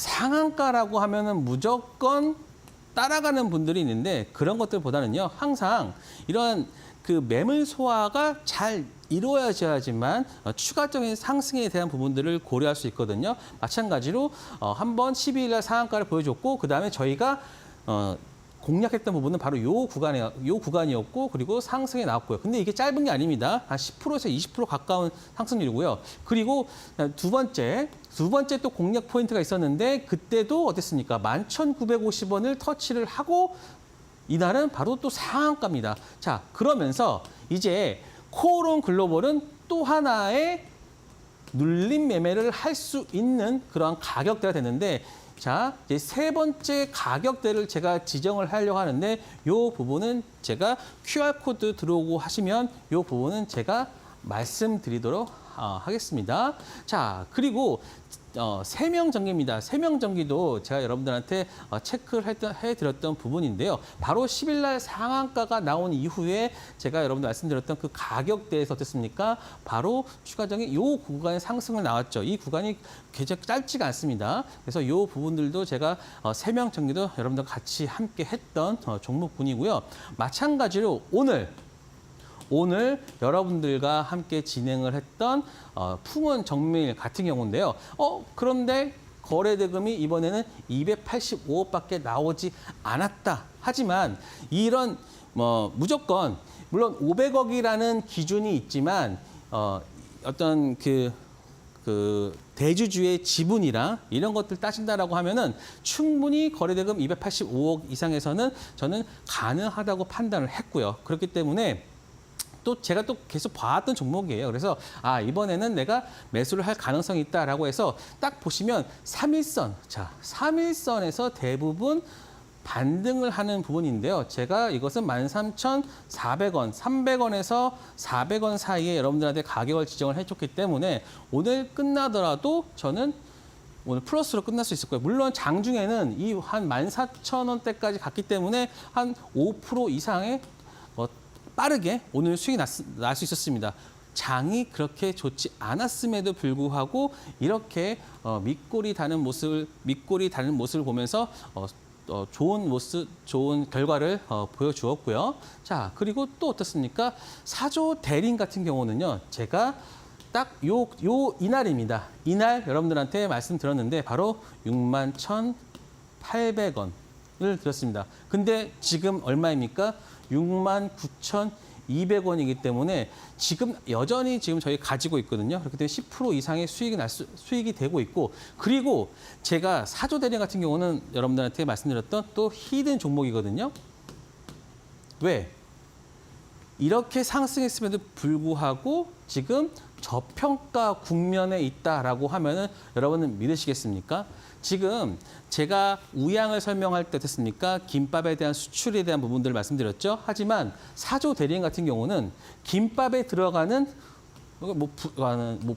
상한가라고 하면은 무조건 따라가는 분들이 있는데, 그런 것들보다는요, 항상 이런 그 매물 소화가 잘 이루어져야지만 추가적인 상승에 대한 부분들을 고려할 수 있거든요. 마찬가지로 한번 12일 날 상한가를 보여줬고, 그다음에 저희가 공략했던 부분은 바로 요 구간이었고, 그리고 상승에 나왔고요. 근데 이게 짧은 게 아닙니다. 한 10%에서 20% 가까운 상승률이고요. 그리고 두 번째 또 공략 포인트가 있었는데, 그때도 어땠습니까? 11,950원을 터치를 하고 이날은 바로 또 상한가입니다. 자, 그러면서 이제 코오롱 글로벌은 또 하나의 눌림 매매를 할 수 있는 그러한 가격대가 됐는데 자, 이제 세 번째 가격대를 제가 지정을 하려고 하는데 이 부분은 제가 QR코드 들어오고 하시면 이 부분은 제가 말씀드리도록 하겠습니다. 자, 그리고 세명 전기입니다. 세명 전기도 제가 여러분들한테 체크를 해드렸던 부분인데요. 바로 10일 날 상한가가 나온 이후에 제가 여러분들 말씀드렸던 그 가격대에서 어땠습니까? 바로 추가적인 이 구간의 상승을 나왔죠. 이 구간이 굉장히 짧지가 않습니다. 그래서 이 부분들도 제가 세명 전기도 여러분들 같이 함께 했던 종목군이고요. 마찬가지로 오늘 여러분들과 함께 진행을 했던 풍원 정밀 같은 경우인데요. 그런데 거래 대금이 이번에는 285억밖에 나오지 않았다. 하지만 이런 무조건 물론 500억이라는 기준이 있지만 어떤 그 대주주의 지분이랑 이런 것들 따진다라고 하면은 충분히 거래대금 285억 이상에서는 저는 가능하다고 판단을 했고요. 그렇기 때문에 또 제가 또 계속 봐왔던 종목이에요. 그래서 이번에는 내가 매수를 할 가능성이 있다라고 해서 딱 보시면 3일선, 자 3일선에서 대부분 반등을 하는 부분인데요. 제가 이것은 13,400원, 300원에서 400원 사이에 여러분들한테 가격을 지정을 해줬기 때문에 오늘 끝나더라도 저는 오늘 플러스로 끝날 수 있을 거예요. 물론 장중에는 이 한 14,000원대까지 갔기 때문에 한 5% 이상의 빠르게 오늘 수익이 날 수 있었습니다. 장이 그렇게 좋지 않았음에도 불구하고 이렇게 밑골이 다는 모습을 보면서 좋은 결과를 보여주었고요. 자, 그리고 또 어떻습니까? 사조 대림 같은 경우는요, 제가 딱 이날입니다. 이날 여러분들한테 말씀드렸는데 바로 61,800원을 드렸습니다. 근데 지금 얼마입니까? 69,200원이기 때문에 지금 여전히 저희 가지고 있거든요. 그렇기 때문에 10% 이상의 수익이 되고 있고, 그리고 제가 사조 대림 같은 경우는 여러분들한테 말씀드렸던 또 히든 종목이거든요. 왜? 이렇게 상승했음에도 불구하고 지금 저평가 국면에 있다라고 하면은 여러분은 믿으시겠습니까? 지금 제가 우양을 설명할 때 어땠습니까? 김밥에 대한 수출에 대한 부분들을 말씀드렸죠. 하지만 사조 대림 같은 경우는 김밥에 들어가는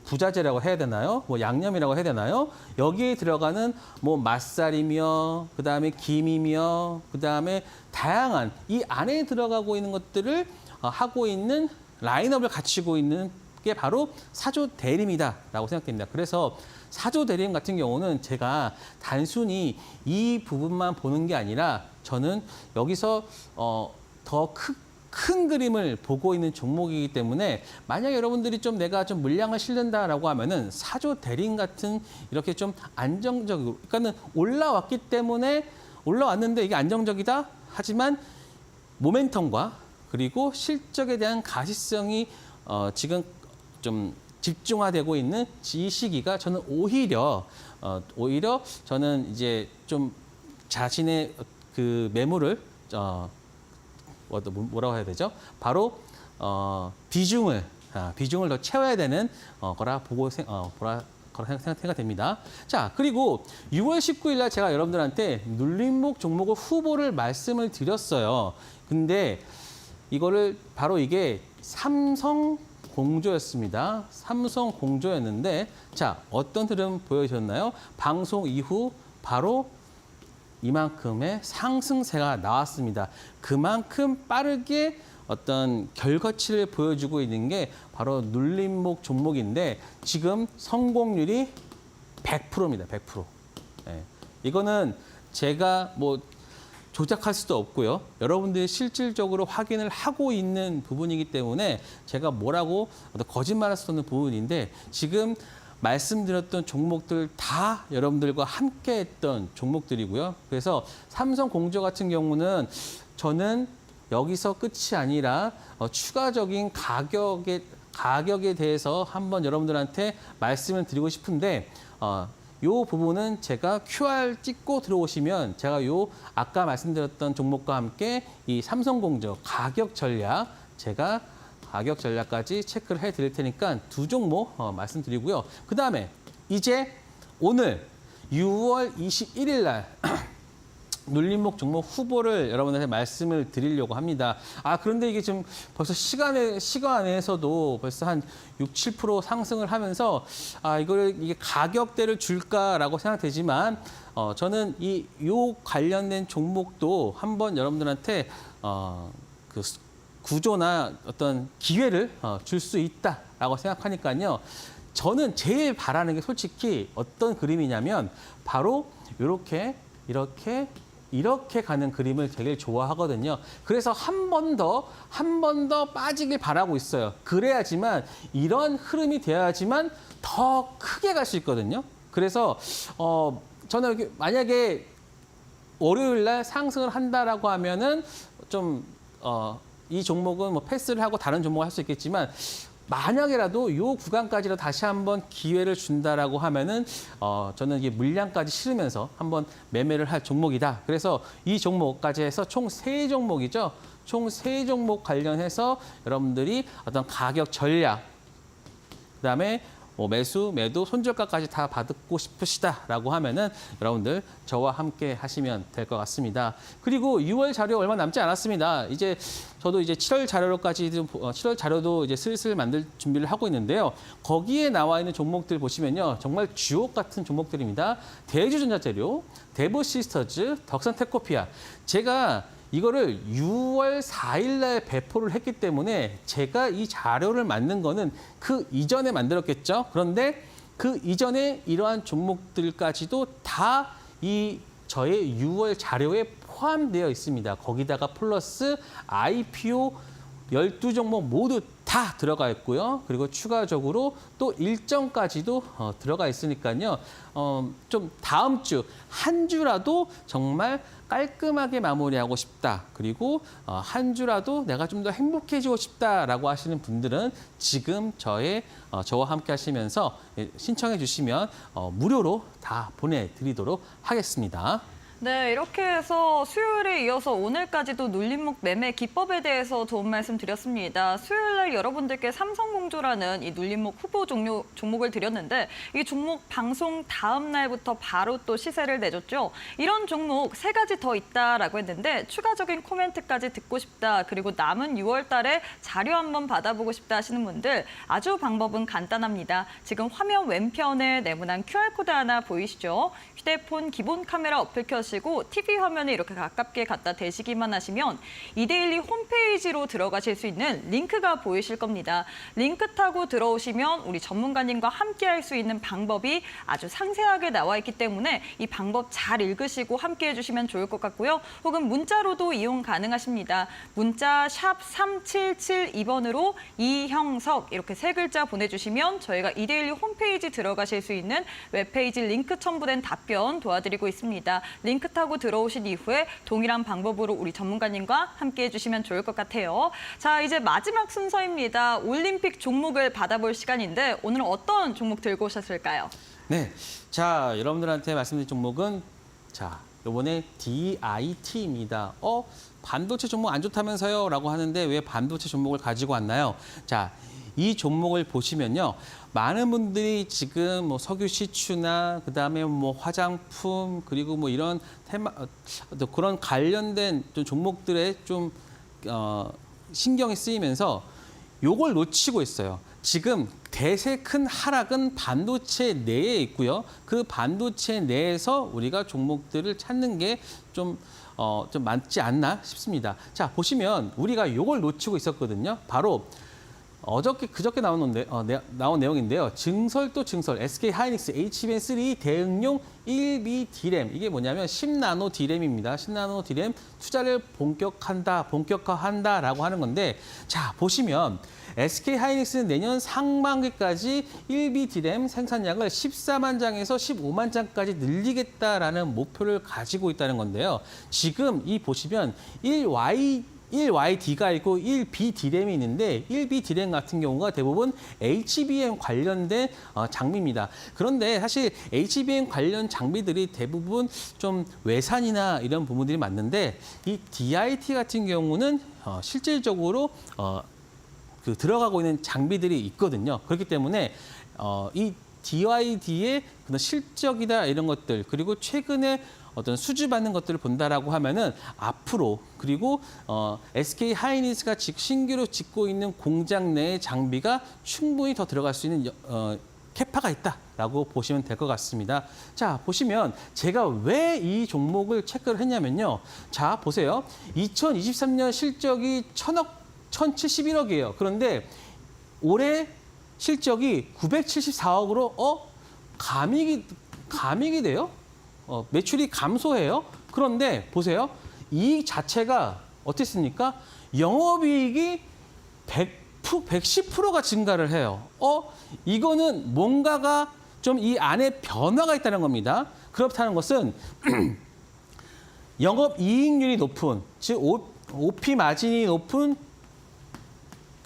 부자재라고 해야 되나요? 양념이라고 해야 되나요? 여기에 들어가는 맛살이며, 그 다음에 김이며, 그 다음에 다양한 이 안에 들어가고 있는 것들을 하고 있는 라인업을 갖추고 있는 게 바로 사조 대림이다라고 생각됩니다. 그래서 사조 대림 같은 경우는 제가 단순히 이 부분만 보는 게 아니라 저는 여기서 더 큰 그림을 보고 있는 종목이기 때문에 만약 여러분들이 내가 물량을 실는다라고 하면은 사조 대림 같은 이렇게 좀 안정적으로, 그러니까는 올라왔는데 이게 안정적이다. 하지만 모멘텀과 그리고 실적에 대한 가시성이 지금 좀 집중화되고 있는 이 시기가 저는 오히려 저는 이제 좀 자신의 그 매물을 뭐라고 해야 되죠? 바로 비중을 더 채워야 되는 거라 생각이 됩니다. 자, 그리고 6월 19일 날 제가 여러분들한테 눌림목 종목을 후보를 말씀을 드렸어요. 근데 바로 이게 삼성 공조였습니다. 삼성 공조였는데, 자, 어떤 흐름 보여주셨나요? 방송 이후 바로 이만큼의 상승세가 나왔습니다. 그만큼 빠르게 어떤 결과치를 보여주고 있는 게 바로 눌림목 종목인데 지금 성공률이 100%입니다. 100%. 네. 이거는 제가 조작할 수도 없고요. 여러분들이 실질적으로 확인을 하고 있는 부분이기 때문에 제가 뭐라고 거짓말할 수 없는 부분인데 지금 말씀드렸던 종목들 다 여러분들과 함께 했던 종목들이고요. 그래서 삼성공조 같은 경우는 저는 여기서 끝이 아니라 추가적인 가격에 대해서 한번 여러분들한테 말씀을 드리고 싶은데 이 부분은 제가 QR 찍고 들어오시면 제가 아까 말씀드렸던 종목과 함께 이 삼성공조 가격 전략 제가 가격 전략까지 체크를 해드릴 테니까 두 종목 말씀드리고요. 그다음에 이제 오늘 6월 21일 날 눌림목 종목 후보를 여러분한테 말씀을 드리려고 합니다. 그런데 이게 지금 벌써 시간에서도 벌써 한 6, 7% 상승을 하면서 이게 가격대를 줄까라고 생각되지만 저는 요 관련된 종목도 한번 여러분들한테 그 구조나 어떤 기회를 줄 수 있다라고 생각하니까요. 저는 제일 바라는 게 솔직히 어떤 그림이냐면 바로 이렇게 가는 그림을 되게 좋아하거든요. 그래서 한 번 더 빠지길 바라고 있어요. 그래야지만 이런 흐름이 되어야지만 더 크게 갈 수 있거든요. 그래서 저는 만약에 월요일 날 상승을 한다라고 하면은 좀 이 종목은 뭐 패스를 하고 다른 종목을 할 수 있겠지만 만약에라도 이 구간까지로 다시 한번 기회를 준다라고 하면은 저는 이게 물량까지 실으면서 한번 매매를 할 종목이다. 그래서 이 종목까지 해서 총 3종목이죠. 총 3종목 관련해서 여러분들이 어떤 가격 전략, 그다음에 뭐 매수, 매도, 손절가까지 다 받고 싶으시다라고 하면은 여러분들 저와 함께 하시면 될 것 같습니다. 그리고 6월 자료 얼마 남지 않았습니다. 저도 이제 7월 자료까지 7월 자료도 이제 슬슬 만들 준비를 하고 있는데요. 거기에 나와 있는 종목들 보시면요, 정말 주옥 같은 종목들입니다. 대주전자재료, 대부시스터즈, 덕산테코피아. 제가 이거를 6월 4일 날 배포를 했기 때문에 제가 이 자료를 만든 거는 그 이전에 만들었겠죠. 그런데 그 이전에 이러한 종목들까지도 다 저의 6월 자료에 포함되어 있습니다. 거기다가 플러스 IPO 12종목 모두 다 들어가 있고요. 그리고 추가적으로 또 일정까지도 들어가 있으니까요. 좀 다음 주, 한 주라도 정말 깔끔하게 마무리하고 싶다. 그리고 한 주라도 내가 좀 더 행복해지고 싶다라고 하시는 분들은 지금 저와 함께 하시면서 신청해 주시면 무료로 다 보내드리도록 하겠습니다. 네, 이렇게 해서 수요일에 이어서 오늘까지도 눌림목 매매 기법에 대해서 도움 말씀드렸습니다. 수요일 날 여러분들께 삼성공조라는 이 눌림목 후보 종목을 드렸는데 이 종목 방송 다음 날부터 바로 또 시세를 내줬죠. 이런 종목 3가지 더 있다라고 했는데 추가적인 코멘트까지 듣고 싶다. 그리고 남은 6월 달에 자료 한번 받아보고 싶다 하시는 분들 아주 방법은 간단합니다. 지금 화면 왼편에 네모난 QR코드 하나 보이시죠? 휴대폰 기본 카메라 어플 켜시고 TV 화면에 이렇게 가깝게 갖다 대시기만 하시면 이데일리 홈페이지로 들어가실 수 있는 링크가 보이실 겁니다. 링크 타고 들어오시면 우리 전문가님과 함께 할 수 있는 방법이 아주 상세하게 나와 있기 때문에 이 방법 잘 읽으시고 함께 해주시면 좋을 것 같고요. 혹은 문자로도 이용 가능하십니다. 문자 샵 3772번으로 이형석 이렇게 3글자 보내주시면 저희가 이데일리 홈페이지 들어가실 수 있는 웹페이지 링크 첨부된 답변 도와드리고 있습니다. 링크 타고 들어오신 이후에 동일한 방법으로 우리 전문가님과 함께 해주시면 좋을 것 같아요. 자, 이제 마지막 순서입니다. 올림픽 종목을 받아볼 시간인데 오늘은 어떤 종목 들고 오셨을까요? 네, 자 여러분들한테 말씀드린 종목은 이번에 DIT입니다. 반도체 종목 안 좋다면서요? 라고 하는데 왜 반도체 종목을 가지고 왔나요? 자, 이 종목을 보시면요. 많은 분들이 지금 뭐 석유 시추나 그다음에 뭐 화장품 그리고 뭐 이런 그런 관련된 좀 종목들에 좀 신경이 쓰이면서 요걸 놓치고 있어요. 지금 대세 큰 하락은 반도체 내에 있고요. 그 반도체 내에서 우리가 종목들을 찾는 게 좀 맞지 않나 싶습니다. 자, 보시면 우리가 요걸 놓치고 있었거든요. 바로 그저께 나온 내용인데요. 증설 SK 하이닉스 HBM3 대응용 1B D램. 이게 뭐냐면 10나노 D램입니다. 10나노 D램 투자를 본격화한다라고 하는 건데, 자, 보시면 SK 하이닉스는 내년 상반기까지 1B D램 생산량을 14만 장에서 15만 장까지 늘리겠다라는 목표를 가지고 있다는 건데요. 지금 보시면 1YD가 있고 1BD램이 있는데 1BD램 같은 경우가 대부분 HBM 관련된 장비입니다. 그런데 사실 HBM 관련 장비들이 대부분 좀 외산이나 이런 부분들이 많는데 이 DIT 같은 경우는 실질적으로 그 들어가고 있는 장비들이 있거든요. 그렇기 때문에 이 DYD의 그런 실적이다 이런 것들 그리고 최근에 어떤 수주받는 것들을 본다라고 하면은 앞으로 그리고 SK 하이닉스가 신규로 짓고 있는 공장 내의 장비가 충분히 더 들어갈 수 있는 캐파가 있다라고 보시면 될 것 같습니다. 자, 보시면 제가 왜 이 종목을 체크를 했냐면요. 자, 보세요. 2023년 실적이 1,071억이에요. 그런데 올해 실적이 974억으로 감익이 돼요? 매출이 감소해요. 그런데 보세요. 이익 자체가 어땠습니까? 영업이익이 110%가 증가를 해요. 이거는 뭔가가 좀 이 안에 변화가 있다는 겁니다. 그렇다는 것은 영업이익률이 높은, 즉 OP 마진이 높은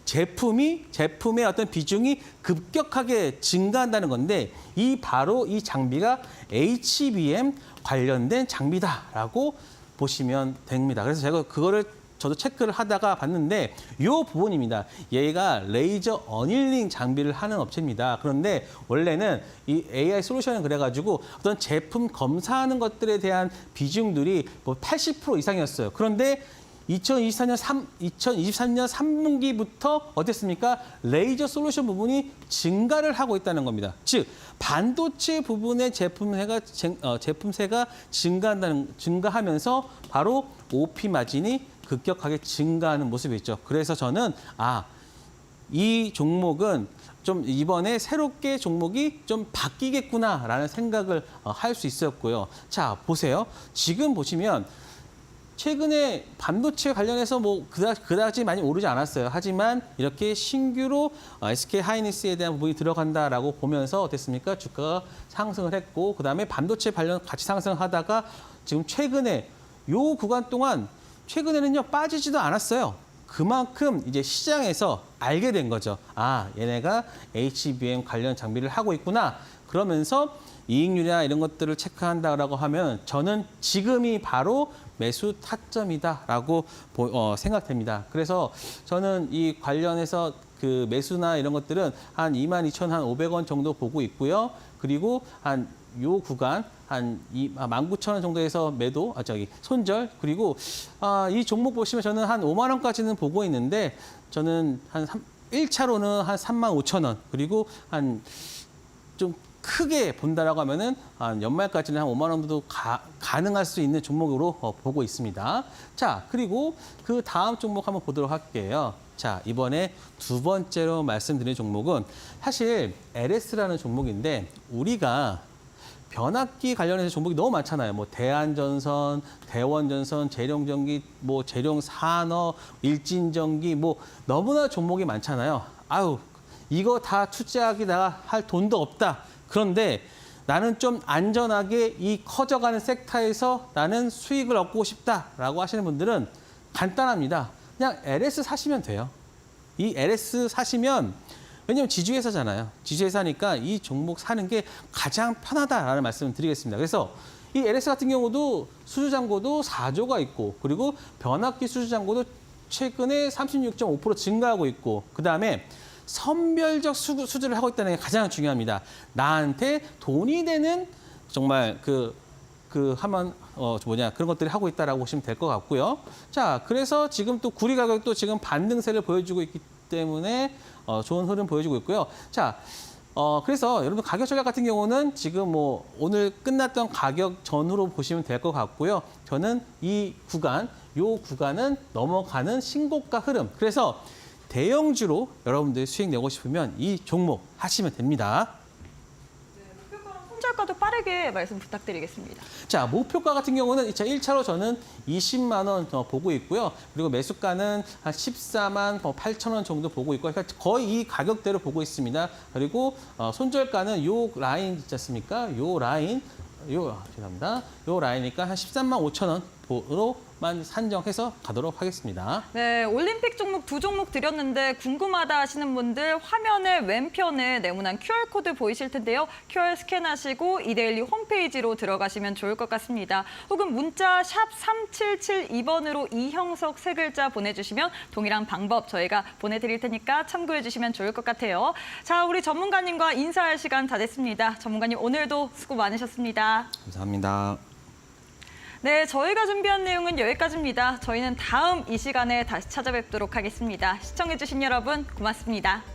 제품의 어떤 비중이 급격하게 증가한다는 건데 바로 이 장비가 HBM 관련된 장비다라고 보시면 됩니다. 그래서 제가 그거를 저도 체크를 하다가 봤는데 이 부분입니다. 얘가 레이저 어닐링 장비를 하는 업체입니다. 그런데 원래는 이 AI 솔루션은 그래가지고 어떤 제품 검사하는 것들에 대한 비중들이 뭐 80% 이상이었어요. 그런데 2023년 3분기부터 어땠습니까? 레이저 솔루션 부분이 증가를 하고 있다는 겁니다. 즉 반도체 부분의 제품세가 증가하면서 바로 OP 마진이 급격하게 증가하는 모습이 있죠. 그래서 저는 이 종목은 좀 이번에 새롭게 종목이 좀 바뀌겠구나라는 생각을 할 수 있었고요. 자, 보세요. 지금 보시면 최근에 반도체 관련해서 뭐 그다지 많이 오르지 않았어요. 하지만 이렇게 신규로 SK 하이닉스에 대한 부분이 들어간다라고 보면서 어땠습니까? 주가가 상승을 했고 그다음에 반도체 관련 같이 상승하다가 지금 최근에 요 구간 동안 최근에는요 빠지지도 않았어요. 그만큼 이제 시장에서 알게 된 거죠. 얘네가 HBM 관련 장비를 하고 있구나. 그러면서 이익률이나 이런 것들을 체크한다라고 하면 저는 지금이 바로 매수 타점이다라고 생각됩니다. 그래서 저는 이 관련해서 그 매수나 이런 것들은 한 22,500원 정도 보고 있고요. 그리고 한 요 구간 한 19,000원 정도에서 매도, 손절. 그리고 이 종목 보시면 저는 한 5만 원까지는 보고 있는데 저는 한 1차로는 한 35,000원. 그리고 한 좀 크게 본다라고 하면은 연말까지는 한 5만 원 정도 가능할 수 있는 종목으로 보고 있습니다. 자, 그리고 그 다음 종목 한번 보도록 할게요. 자, 이번에 두 번째로 말씀드린 종목은 사실 LS라는 종목인데 우리가 변압기 관련해서 종목이 너무 많잖아요. 뭐 대한전선, 대원전선, 재룡전기, 뭐 재룡산업, 일진전기, 뭐 너무나 종목이 많잖아요. 이거 다 투자하기 내가 할 돈도 없다. 그런데 나는 좀 안전하게 이 커져가는 섹터에서 나는 수익을 얻고 싶다라고 하시는 분들은 간단합니다. 그냥 LS 사시면 돼요. 이 LS 사시면 왜냐하면 지주회사잖아요. 지주회사니까 이 종목 사는 게 가장 편하다라는 말씀을 드리겠습니다. 그래서 이 LS 같은 경우도 수주잔고도 4조가 있고 그리고 변압기 수주잔고도 최근에 36.5% 증가하고 있고 그다음에 선별적 수주를 하고 있다는 게 가장 중요합니다. 나한테 돈이 되는 정말 그런 것들을 하고 있다라고 보시면 될 것 같고요. 자, 그래서 지금 또 구리 가격도 지금 반등세를 보여주고 있기 때문에 좋은 흐름 보여주고 있고요. 자, 그래서 여러분 가격 전략 같은 경우는 지금 뭐 오늘 끝났던 가격 전후로 보시면 될 것 같고요. 저는 요 구간은 넘어가는 신고가 흐름. 그래서 대형주로 여러분들이 수익 내고 싶으면 이 종목 하시면 됩니다. 목표가랑 손절가도 빠르게 말씀 부탁드리겠습니다. 자, 목표가 같은 경우는 1차로 저는 20만 원 보고 있고요. 그리고 매수가는 한 14만 8천 원 정도 보고 있고 그러니까 거의 이 가격대로 보고 있습니다. 그리고 손절가는 요 라인 있지 않습니까? 요 라인, 죄송합니다. 요 라인이니까 한 13만 5천 원 목표로만 산정해서 가도록 하겠습니다. 네, 올림픽 종목 2종목 드렸는데 궁금하다 하시는 분들 화면의 왼편에 네모난 QR코드 보이실 텐데요. QR 스캔하시고 이데일리 홈페이지로 들어가시면 좋을 것 같습니다. 혹은 문자 샵 3772번으로 이형석 3글자 보내주시면 동일한 방법 저희가 보내드릴 테니까 참고해 주시면 좋을 것 같아요. 자, 우리 전문가님과 인사할 시간 다 됐습니다. 전문가님 오늘도 수고 많으셨습니다. 감사합니다. 네, 저희가 준비한 내용은 여기까지입니다. 저희는 다음 이 시간에 다시 찾아뵙도록 하겠습니다. 시청해주신 여러분 고맙습니다.